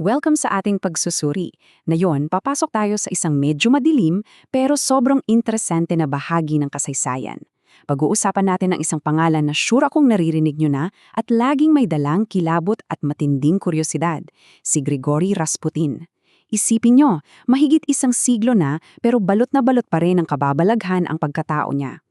Welcome sa ating pagsusuri. Ngayon, papasok tayo sa isang medyo madilim pero sobrang interesante na bahagi ng kasaysayan. Pag-uusapan natin ang isang pangalan na sure akong naririnig nyo na at laging may dalang kilabot at matinding kuryosidad, si Grigory Rasputin. Isipin nyo, mahigit isang siglo na pero balot na balot pa rin ang kababalaghan ang pagkatao niya.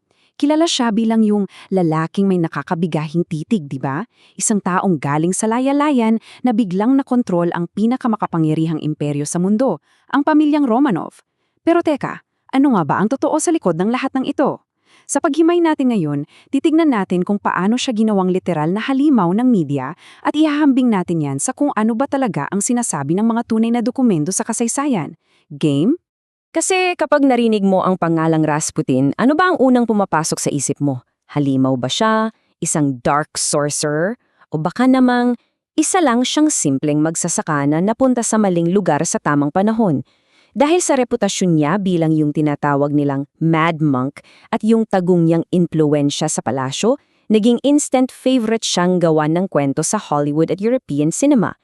Kilala siya bilang yung lalaking may nakakabigahing titig, di ba? Isang taong galing sa layalayan na biglang nakontrol ang pinakamakapangyarihang imperyo sa mundo, ang pamilyang Romanov. Pero teka, ano nga ba ang totoo sa likod ng lahat ng ito? Sa paghimay natin ngayon, titignan natin kung paano siya ginawang literal na halimaw ng media at ihahambing natin yan sa kung ano ba talaga ang sinasabi ng mga tunay na dokumento sa kasaysayan. Game? Kasi kapag narinig mo ang pangalang Rasputin, ano ba ang unang pumapasok sa isip mo? Halimaw ba siya? Isang dark sorcerer? O baka namang isa lang siyang simpleng magsasaka na napunta sa maling lugar sa tamang panahon? Dahil sa reputasyon niya bilang yung tinatawag nilang Mad Monk at yung tagong niyang impluensya sa palasyo, naging instant favorite siyang gawan ng kwento sa Hollywood at European cinema.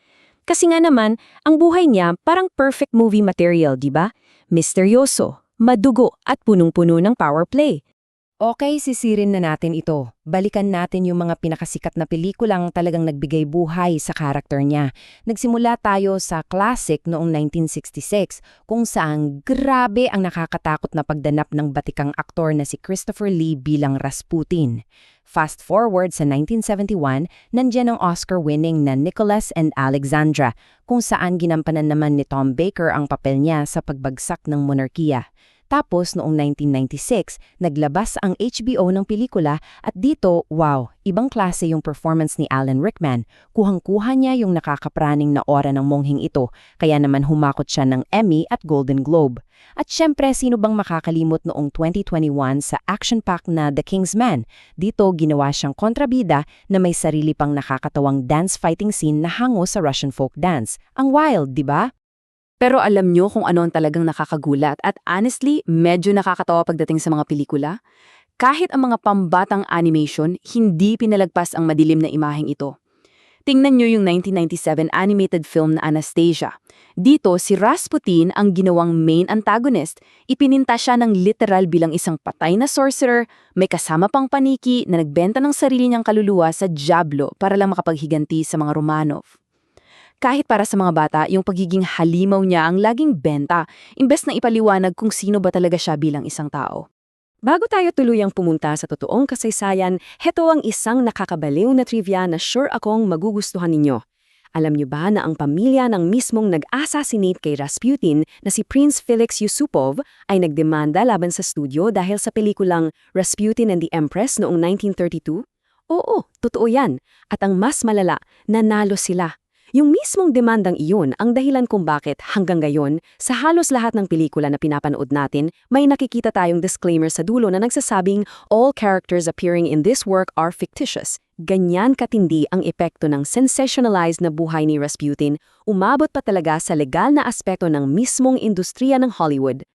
Kasi nga naman, ang buhay niya parang perfect movie material, di ba? Misteryoso, madugo at punong-puno ng power play. Okay, sisirin na natin ito. Balikan natin yung mga pinakasikat na pelikulang talagang nagbigay buhay sa karakter niya. Nagsimula tayo sa classic noong 1966 kung saan grabe ang nakakatakot na pagdanap ng batikang aktor na si Christopher Lee bilang Rasputin. Fast forward sa 1971, nandiyan ang Oscar-winning na Nicholas and Alexandra, kung saan ginampanan naman ni Tom Baker ang papel niya sa pagbagsak ng monarkiya. Tapos noong 1996, naglabas ang HBO ng pelikula at dito, wow, ibang klase yung performance ni Alan Rickman. Kuhang-kuha niya yung nakakapraning na aura ng mongheng ito, kaya naman humakot siya ng Emmy at Golden Globe. At syempre, sino bang makakalimot noong 2021 sa action-packed na The King's Man? Dito, ginawa siyang kontrabida na may sarili pang nakakatawang dance-fighting scene na hango sa Russian folk dance. Ang wild, di ba? Pero alam nyo kung ano ang talagang nakakagulat at honestly, medyo nakakatawa pagdating sa mga pelikula? Kahit ang mga pambatang animation, hindi pinalagpas ang madilim na imaheng ito. Tingnan nyo yung 1997 animated film na Anastasia. Dito, si Rasputin ang ginawang main antagonist. Ipininta siya ng literal bilang isang patay na sorcerer, may kasama pang paniki na nagbenta ng sarili niyang kaluluwa sa dyablo para lang makapaghiganti sa mga Romanov. Kahit para sa mga bata, yung pagiging halimaw niya ang laging benta, imbes na ipaliwanag kung sino ba talaga siya bilang isang tao. Bago tayo tuluyang pumunta sa totoong kasaysayan, heto ang isang nakakabaliw na trivia na sure akong magugustuhan ninyo. Alam niyo ba na ang pamilya ng mismong nag-assassinate kay Rasputin na si Prince Felix Yusupov ay nagdemanda laban sa studio dahil sa pelikulang Rasputin and the Empress noong 1932? Oo, totoo yan. At ang mas malala, nanalo sila. Yung mismong demandang iyon ang dahilan kung bakit hanggang ngayon, sa halos lahat ng pelikula na pinapanood natin, may nakikita tayong disclaimer sa dulo na nagsasabing all characters appearing in this work are fictitious. Ganyan katindi ang epekto ng sensationalized na buhay ni Rasputin, umabot pa talaga sa legal na aspekto ng mismong industriya ng Hollywood.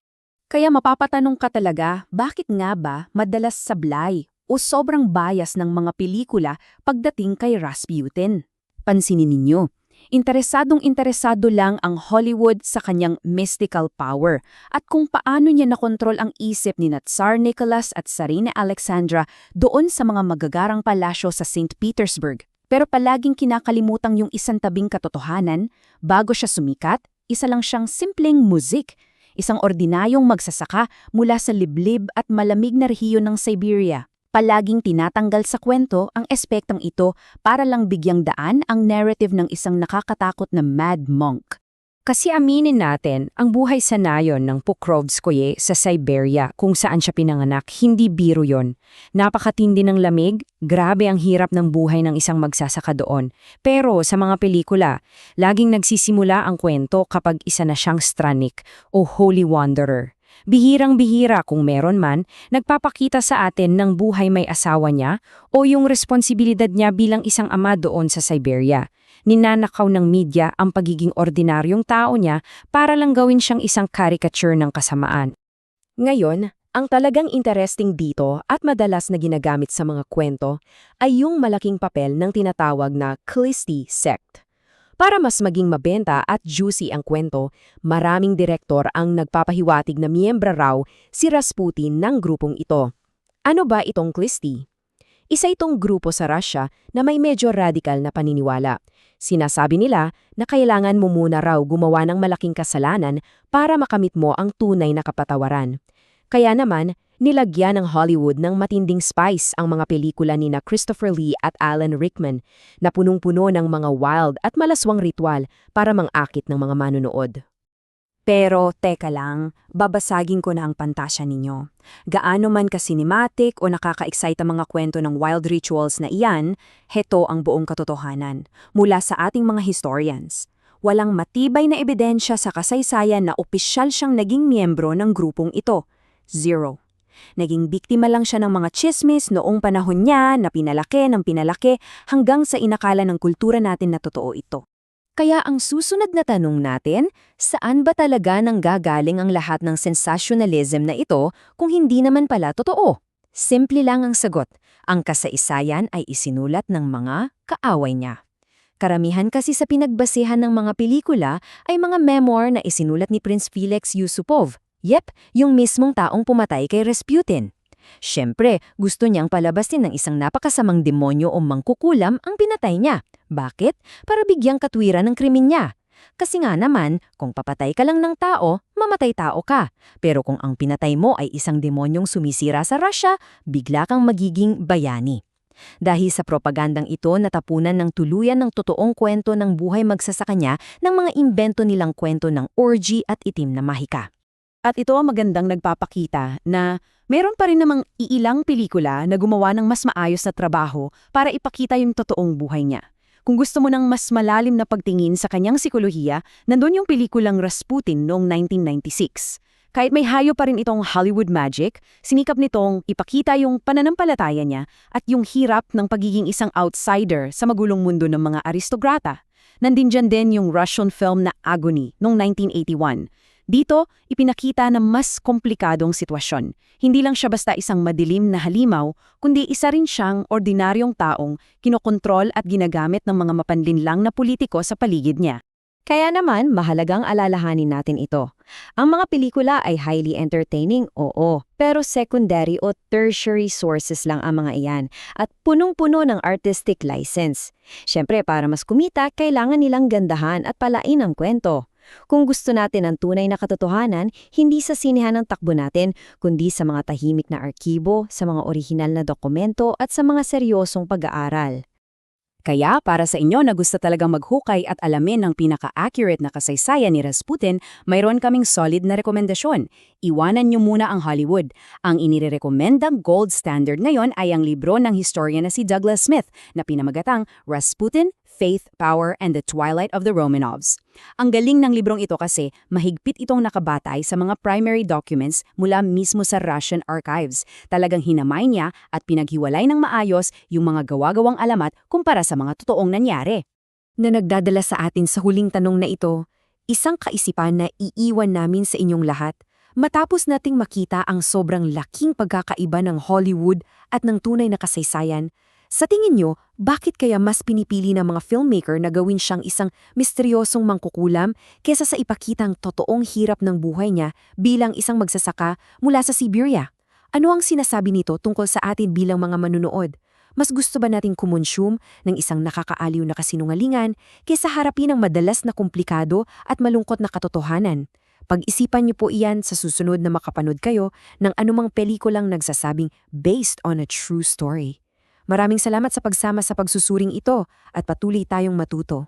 Kaya mapapatanong ka talaga, bakit nga ba madalas sablay o sobrang bias ng mga pelikula pagdating kay Rasputin? Pansinin ninyo. Interesadong-interesado lang ang Hollywood sa kanyang mystical power at kung paano niya nakontrol ang isip ni Tsar Nicholas at Tsarina Alexandra doon sa mga magagarang palasyo sa St. Petersburg. Pero palaging kinakalimutang yung isang tabing katotohanan, bago siya sumikat, isa lang siyang simpleng muzik. Isang ordinayong magsasaka mula sa liblib at malamig na rehiyon ng Siberia. Palaging tinatanggal sa kwento ang espektong ito para lang bigyang daan ang narrative ng isang nakakatakot na mad monk. Kasi aminin natin, ang buhay sa nayon ng Pokrovskoye sa Siberia kung saan siya pinanganak, hindi biro yon. Napakatindi ng lamig, grabe ang hirap ng buhay ng isang magsasaka doon. Pero sa mga pelikula, laging nagsisimula ang kwento kapag isa na siyang stranik o holy wanderer. Bihirang-bihira kung meron man, nagpapakita sa atin ng buhay may asawa niya o yung responsibilidad niya bilang isang ama doon sa Siberia. Ninanakaw ng media ang pagiging ordinaryong tao niya para lang gawin siyang isang caricature ng kasamaan. Ngayon, ang talagang interesting dito at madalas na ginagamit sa mga kwento ay yung malaking papel ng tinatawag na Callisti sect. Para mas maging mabenta at juicy ang kwento, maraming direktor ang nagpapahiwatig na miyembro raw si Rasputin ng grupong ito. Ano ba itong Klisti? Isa itong grupo sa Russia na may medyo radical na paniniwala. Sinasabi nila na kailangan mo muna raw gumawa ng malaking kasalanan para makamit mo ang tunay na kapatawaran. Kaya naman, nilagyan ng Hollywood ng matinding spice ang mga pelikula ni Christopher Lee at Alan Rickman na punong-puno ng mga wild at malaswang ritual para mangakit ng mga manunood. Pero teka lang, babasagin ko na ang pantasya ninyo. Gaano man ka-cinematic o nakaka-excite ang mga kwento ng wild rituals na iyan, heto ang buong katotohanan mula sa ating mga historians. Walang matibay na ebidensya sa kasaysayan na opisyal siyang naging miyembro ng grupong ito. Zero. Naging biktima lang siya ng mga tsismis noong panahon niya na pinalaki hanggang sa inakala ng kultura natin na totoo ito. Kaya ang susunod na tanong natin, saan ba talaga nanggagaling ang lahat ng sensationalism na ito kung hindi naman pala totoo? Simple lang ang sagot. Ang kasaysayan ay isinulat ng mga kaaway niya. Karamihan kasi sa pinagbasehan ng mga pelikula ay mga memoir na isinulat ni Prince Felix Yusupov. Yep, yung mismong taong pumatay kay Rasputin. Siyempre, gusto niyang palabasin ng isang napakasamang demonyo o mangkukulam ang pinatay niya. Bakit? Para bigyang katwiran ng krimen niya. Kasi nga naman, kung papatay ka lang ng tao, mamatay tao ka. Pero kung ang pinatay mo ay isang demonyong sumisira sa Russia, bigla kang magiging bayani. Dahil sa propagandang ito, natapunan ng tuluyan ng totoong kwento ng buhay magsasaka niya ng mga imbento nilang kwento ng orgy at itim na mahika. At ito ang magandang nagpapakita na meron pa rin namang iilang pelikula na gumawa ng mas maayos na trabaho para ipakita yung totoong buhay niya. Kung gusto mo ng mas malalim na pagtingin sa kanyang sikolohiya, nandun yung pelikulang Rasputin noong 1996. Kahit may hayo pa rin itong Hollywood magic, sinikap nitong ipakita yung pananampalataya niya at yung hirap ng pagiging isang outsider sa magulong mundo ng mga aristokrata. Nandin dyan din yung Russian film na Agony noong 1981. Dito, ipinakita na mas komplikadong sitwasyon. Hindi lang siya basta isang madilim na halimaw, kundi isa rin siyang ordinaryong taong kinokontrol at ginagamit ng mga mapanlinlang na politiko sa paligid niya. Kaya naman, mahalagang alalahanin natin ito. Ang mga pelikula ay highly entertaining, oo, pero secondary o tertiary sources lang ang mga iyan at punong-puno ng artistic license. Siyempre, para mas kumita, kailangan nilang gandahan at palain ang kwento. Kung gusto natin ang tunay na katotohanan, hindi sa sinehan ang takbo natin, kundi sa mga tahimik na arkibo, sa mga orihinal na dokumento at sa mga seryosong pag-aaral. Kaya para sa inyo na gusto talagang maghukay at alamin ang pinaka-accurate na kasaysayan ni Rasputin, mayroon kaming solid na rekomendasyon. Iwanan niyo muna ang Hollywood. Ang inirekomendang gold standard ngayon ay ang libro ng historian na si Douglas Smith na pinamagatang Rasputin, Faith, Power, and the Twilight of the Romanovs. Ang galing ng librong ito kasi mahigpit itong nakabatay sa mga primary documents mula mismo sa Russian archives. Talagang hinamay niya at pinaghiwalay ng maayos yung mga gawa-gawang alamat kumpara sa mga totoong nangyari. Na nagdadala sa atin sa huling tanong na ito, isang kaisipan na iiwan namin sa inyong lahat. Matapos nating makita ang sobrang laking pagkakaiba ng Hollywood at ng tunay na kasaysayan, sa tingin nyo, bakit kaya mas pinipili ng mga filmmaker na gawin siyang isang misteryosong mangkukulam kesa sa ipakitang totoong hirap ng buhay niya bilang isang magsasaka mula sa Siberia? Ano ang sinasabi nito tungkol sa atin bilang mga manunood? Mas gusto ba nating kumonsume ng isang nakakaaliw na kasinungalingan kesa harapin ang madalas na komplikado at malungkot na katotohanan? Pag-isipan niyo po iyan sa susunod na makapanood kayo ng anumang pelikulang nagsasabing based on a true story. Maraming salamat sa pagsama sa pagsusuring ito at patuloy tayong matuto.